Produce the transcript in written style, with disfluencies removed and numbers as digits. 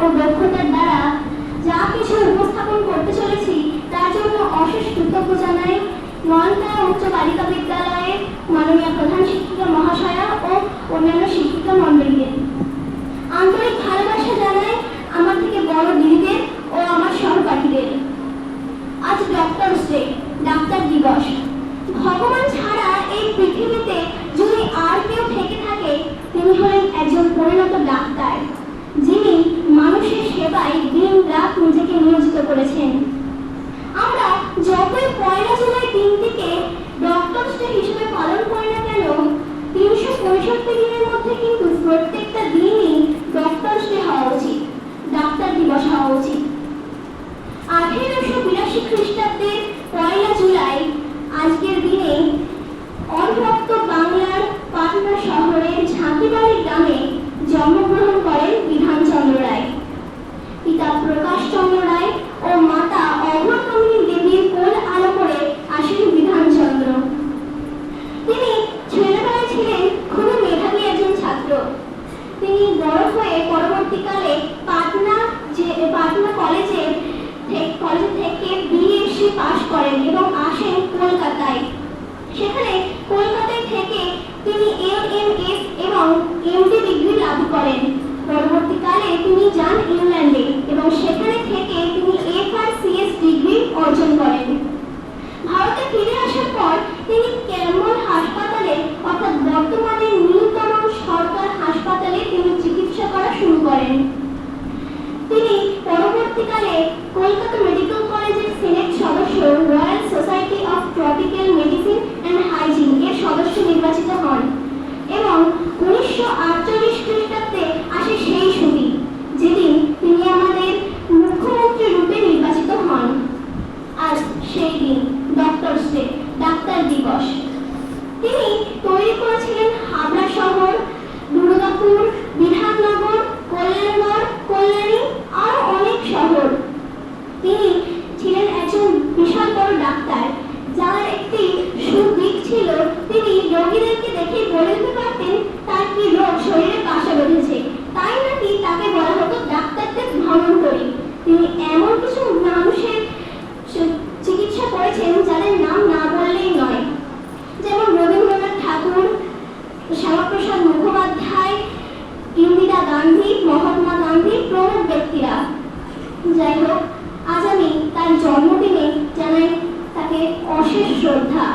ও দক্ষতার দ্বারা যা কিছু উপস্থাপন করতে চলেছি তার জন্য অশেষ কৃতজ্ঞ জানাই নয়নতারা উচ্চ বালিকা বিদ্যালয়ের মাননীয় প্রধান শিক্ষিকা মহাশয়া ও অন্যান্য শিক্ষিকা মণ্ডলীদের। আন্তরিক ভালোবাসা জানাই আমার থেকে বড় দিদিদের ও আমার সহপাঠীদের। আজ ডক্টরস ডে, ডাক্তার দিবস। ভগবান ছাড়া এই পৃথিবীতে যদি আর কেউ থেকে থাকে তিনি হলেন একজন পরিণত ডাক্তার, যিনি মানুষের সেবায় দিন রাত নিজেকে নিয়োজিত করেছেন। আমরা যতই 1 জুলাই দিনটিকে ডক্টরস ডে হিসেবে পালন করি না কেন, 365 দিনের মধ্যে কিন্তু প্রত্যেকটা দিনই ডক্টরস ডে হওয়া উচিত, ডাক্তার দিবস হওয়া উচিত। 1882 খ্রিস্টাব্দের 1 জুলাই আজকের দিনে অবিভক্ত বাংলার পাটনা শহরের ঝাঁকিবাড়ি গ্রামে জন্মগ্রহণ করেন বিধানচন্দ্র রায়। পিতা প্রকাশ চন্দ্র রায় ও মাতা অগ্রগামিনী দেবীর কোল আলো করে আসেন বিধানচন্দ্র। তিনি ছেলেবেলায় ছিলেন খুবই মেধাবী একজন ছাত্র। তিনি বড় হয়ে পরবর্তীকালে পাটনা কলেজে থেকে বিএসসি পাশ করেন এবং আসেন কলকাতায়। সেখানে কলকাতায় থেকে তিনি এলএমএস এবং এমডি ডিগ্রি লাভ করেন। পরবর্তীকালে তিনি যান ইংল্যান্ডে এবং সেখানে থেকে তিনি এফআরসিএস ডিগ্রি অর্জন করেন। ভারতে ফিরে আসার পর তিনি ক্যাম্বল হাসপাতালে অর্থাৎ বর্তমানে নীলতরণ সরকার হাসপাতালে তিনি চিকিৎসা করা শুরু করেন। তিনি পরবর্তীকালে কলকাতা মেডিকেল কলেজের সিনেট সদস্য, royal society of tropical medicine and hygiene এর সদস্য নির্বাচিত হন এবং 1948 খ্রিস্টাব্দে আসে সেই সুদিন যেদিন তিনি আমাদের মুখ্যমন্ত্রী রূপে নির্বাচিত হন। আজ সেই দিন ডক্টরস ডে, ডাক্তার দিবস। তিনি তৈরি করেছিলেন হাবড়া শহর, দুর্গাপুর, বিধাননগর, কল্যাণগড়, কল্যাণী আরো অনেক শহর। তিনি ছিলেন একজন বিশাল বড় ডাক্তার, যার একটি সুদিক ছিল তিনি রোগীদেরকে দেখে বলে দিতে পারতেন তার কি রোগ শরীরে বাসা বেঁধেছে, তাই নাকি তাকে বলা হতো ডাক্তারদের ভ্রমণ করি। তিনি এমন কিছু মানুষের চিকিৎসা করেছেন যাদের নাম না বললেই নয়, যেমন রবীন্দ্রনাথ ঠাকুর, শ্যামাপ্রসাদ মুখোপাধ্যায়, ইন্দিরা গান্ধী, মহাত্মা গান্ধী প্রমুখ ব্যক্তিরা। যাই হোক, আজ আমি তার জন্মদিনে জানাই তাকে অশেষ শ্রদ্ধা।